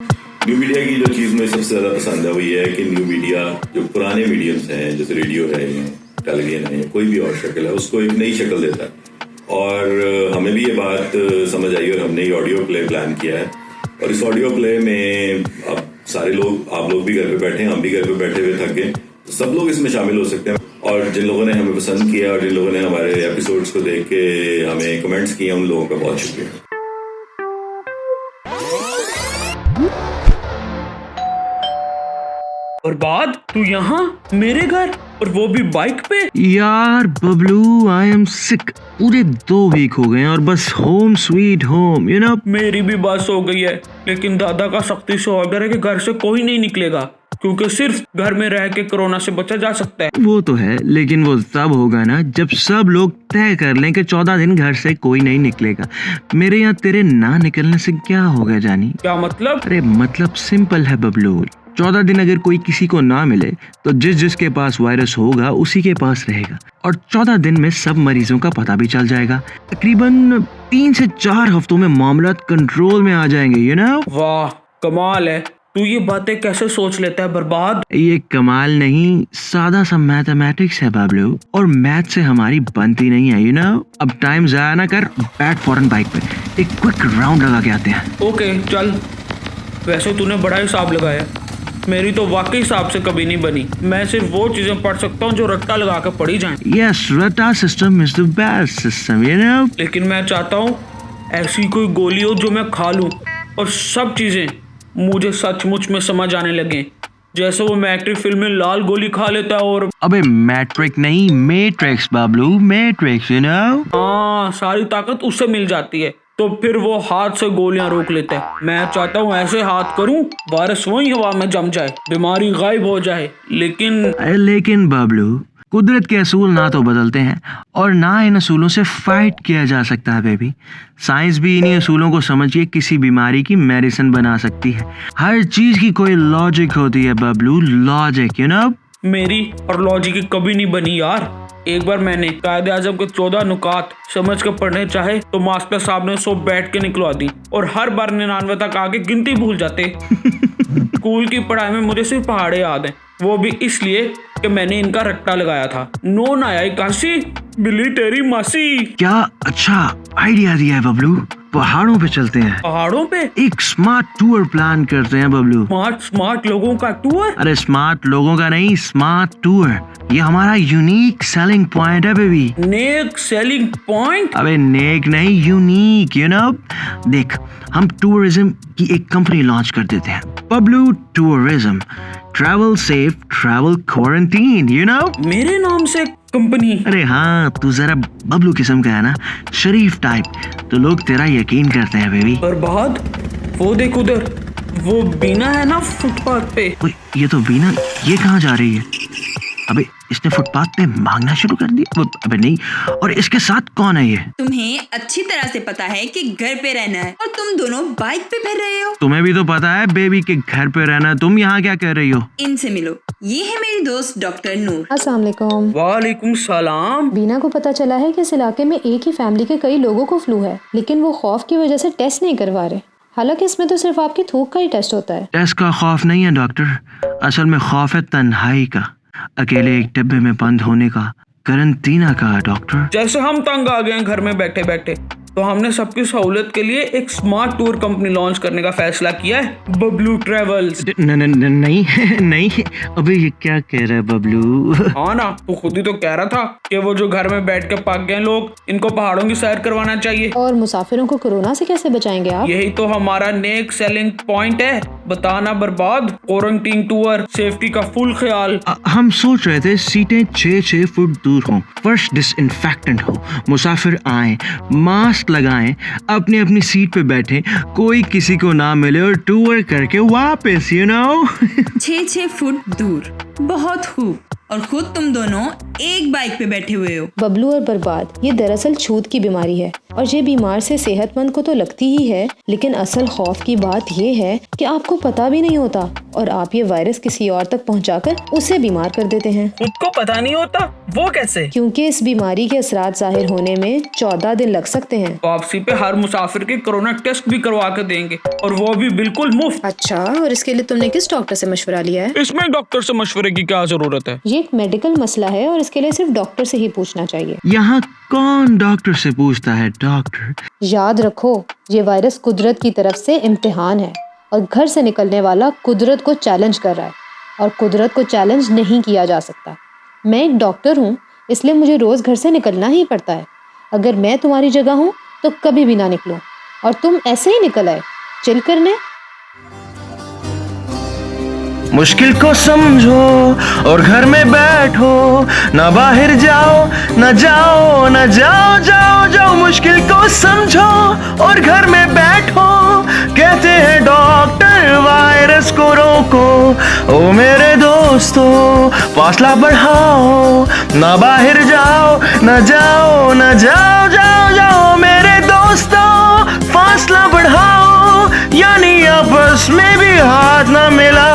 New media की जो चीज़ मुझे सबसे ज़्यादा पसंद है वो ये है कि न्यू मीडिया जो पुराने मीडियम्स हैं जैसे रेडियो है या टेलीविजन है या कोई भी और शक्ल है उसको एक नई शक्ल देता है। और हमें भी ये बात समझ आई और हमने ये ऑडियो प्ले प्लान किया है। और इस ऑडियो प्ले में अब सारे लोग, आप लोग भी घर पे बैठे हैं, हम भी घर पे बैठे हुए थक गए, तो सब लोग इसमें शामिल हो सकते हैं। और जिन लोगों ने हमें पसंद किया और जिन लोगों ने हमारे एपिसोड्स को देख के हमें कमेंट्स किए, उन लोगों का बहुत शुक्रिया। बर्बाद, तू यहाँ मेरे घर और वो भी बाइक पे? यार बबलू, आई एम सिक। पूरे 2 वीक हो गए हैं और बस home sweet home, you know. मेरी भी बस हो गई है, लेकिन दादा का सख्ती से ऑर्डर है कि घर से कोई नहीं निकलेगा, क्योंकि सिर्फ घर में रह के कोरोना से बचा जा सकता है। वो तो है, लेकिन वो तब होगा ना जब सब लोग तय कर लें कि 14 दिन घर से कोई नहीं निकलेगा। मेरे यहाँ तेरे ना निकलने से क्या होगा जानी? क्या मतलब? अरे मतलब सिंपल है बबलू। 14 दिन अगर कोई किसी को ना मिले तो जिसके पास वायरस होगा उसी के पास रहेगा, और 14 दिन में सब मरीजों का पता भी चल जाएगा। तकरीबन 3 से 4 हफ्तों में मामला कंट्रोल में आ जाएंगे, यू नो। वाह, कमाल है। तू ये बातें कैसे सोच लेता है बर्बाद? ये कमाल नहीं, सादा सा मैथमेटिक्स है बबलू, और मैथ से हमारी बनती नहीं है, यू नो। अब टाइम जाया ना कर, बैठ फौरन बाइक पे, एक क्विक राउंड लगा के आते हैं। ओके चल। वैसे तूने बड़ा हिसाब लगाया, मेरी तो वाकई हिसाब से कभी नहीं बनी। मैं सिर्फ वो चीजें पढ़ सकता हूँ जो रट्टा लगा कर पढ़ी जाएं। यस, रट्टा system is the best system, you know. लेकिन मैं चाहता हूँ ऐसी कोई गोली हो जो मैं खा लूँ और सब चीजें मुझे सचमुच में समझ आने लगे, जैसे वो मैट्रिक फिल्म में लाल गोली खा लेता है। और अबे मैट्रिक नहीं, matrix Bablu, matrix, you know. हाँ, सारी ताकत उससे मिल जाती है, तो फिर वो हाथ से गोलियां रोक लेता है। मैं चाहता हूँ ऐसे हाथ करूँ वायरस वही हवा में जम जाए, बीमारी गायब हो जाए। लेकिन बबलू, कुदरत के असूल ना तो बदलते हैं और ना इन असूलों से फाइट किया जा सकता है बेबी। साइंस भी इन्हीं असूलों को समझ के किसी बीमारी की मेडिसिन बना सकती है। हर चीज की कोई लॉजिक होती है बबलू, लॉजिक, यू नो। मेरी और लॉजिक की कभी नहीं बनी यार। एक बार मैंने कायदे आजम के 14 नुकात समझ कर पढ़ने चाहे तो मास्टर साहब ने 100 बैठ के निकलवा दी, और हर बार 99 तक आगे गिनती भूल जाते। स्कूल की पढ़ाई में मुझे सिर्फ पहाड़े याद हैं, वो भी इसलिए कि मैंने इनका रट्टा लगाया था। नोन आया काशी, बिल्ली तेरी मासी। क्या अच्छा आइडिया दिया है बबलू। पहाड़ों पे चलते हैं। पहाड़ों पे? एक स्मार्ट टूर प्लान करते हैं बबलू। स्मार्ट लोगों का टूर? अरे स्मार्ट लोगों का नहीं, स्मार्ट टूर। ये हमारा यूनिक सेलिंग पॉइंट है बेबी। नेक सेलिंग पॉइंट? अबे नेक नहीं, यूनिक, यू नो। देख, हम टूरिज्म की एक कंपनी लॉन्च कर देते हैं, Bablu tourism. Travel safe, travel quarantine, you know. मेरे नाम से कंपनी? अरे हाँ, तू जरा बबलू किस्म का है ना, शरीफ टाइप, तो लोग तेरा यकीन करते हैं बेबी। बर्बाद, वो देख उधर, वो बीना है ना फुटपाथ पे। ओए, ये तो बीना, ये कहाँ जा रही है? अबे इसने फुटपाथ पे मांगना शुरू कर दिया। अबे नहीं, और इसके साथ कौन है ये? तुम्हें अच्छी तरह से पता है कि घर पे रहना है और तुम दोनों बाइक पे फिर रहे हो। तुम्हें भी तो पता है बेबी के घर पे रहना, तुम यहाँ क्या कर रही हो? इनसे मिलो, ये है मेरी दोस्त डॉक्टर नूर। अस्सलाम वालेकुम। वालेकुम सलाम। बीना को पता चला है कि इस इलाके में एक ही फैमिली के कई लोगों को फ्लू है, लेकिन वो खौफ की वजह से टेस्ट नहीं करवा रहे। हालांकि इसमें तो सिर्फ आपकी थूक का ही टेस्ट होता है। टेस्ट का खौफ नहीं है डॉक्टर, असल में खौफ है तन्हाई का, अकेले एक डिब्बे में बंद होने का, करंटीना का डॉक्टर। जैसे हम तंग आ गए हैं घर में बैठे बैठे, तो हमने सबकी सहूलियत के लिए एक स्मार्ट टूर कंपनी लॉन्च करने का फैसला किया है, बबलू ट्रेवल्स। नहीं, अबे ये क्या कह रहा है बबलू? हाँ ना, तू खुद ही तो कह रहा था कि वो जो घर में बैठ के पक गए लोग, इनको पहाड़ों की सैर करवाना चाहिए। और मुसाफिरों को कोरोना से कैसे बचाएंगे आप? यही तो हमारा नेक सेलिंग पॉइंट है। बताना बर्बाद, क्वारंटीन टूर, सेफ्टी का फुल ख्याल। हम सोच रहे थे सीटें 6 फुट दूर हों, फर्श डिसइंफेक्टेंट हो, मुसाफिर आए, मास्क लगाएं, अपनी अपनी सीट पे बैठे, कोई किसी को ना मिले और टूर करके वापस, यू नो। 6 फुट दूर, बहुत खूब। और खुद तुम दोनों एक बाइक पे बैठे हुए हो। बबलू और बर्बाद, ये दरअसल छूत की बीमारी है और ये बीमार से सेहतमंद को तो लगती ही है, लेकिन असल खौफ की बात ये है कि आपको पता भी नहीं होता और आप ये वायरस किसी और तक पहुंचाकर उसे बीमार कर देते हैं। खुद को पता नहीं होता, वो कैसे? क्योंकि इस बीमारी के असरात जाहिर होने में 14 दिन लग सकते हैं। वापसी पे हर मुसाफिर के कोरोना टेस्ट भी करवा के देंगे, और वो भी बिल्कुल मुफ्त। अच्छा, और इसके लिए तुमने किस डॉक्टर से मशवरा लिया है? इसमें डॉक्टर से मशवरे की क्या जरूरत है? ये एक मेडिकल मसला है और इसके लिए सिर्फ डॉक्टर से ही पूछना चाहिए। यहाँ कौन डॉक्टर से पूछता है? डॉक्टर याद रखो, ये वायरस कुदरत की तरफ से इम्तिहान है और घर से निकलने वाला कुदरत को चैलेंज कर रहा है और कुदरत को चैलेंज नहीं किया जा सकता। मैं एक डॉक्टर हूँ, इसलिए मुझे रोज घर से निकलना ही पड़ता है। अगर मैं तुम्हारी जगह हूँ तो कभी भी ना निकलो, और तुम ऐसे ही निकल आए चिल करने। मुश्किल को समझो और घर में बैठो, ना बाहर जाओ, ना जाओ, ना जाओ, जाओ जाओ। मुश्किल को समझो और घर में बैठो, कहते हैं डॉक्टर वायरस को रोको। ओ मेरे दोस्तों, फासला बढ़ाओ, ना बाहर जाओ, ना जाओ, ना जाओ, जाओ, जाओ। मेरे दोस्तों, फासला बढ़ाओ, यानी आपस में भी हाथ ना मिलाओ।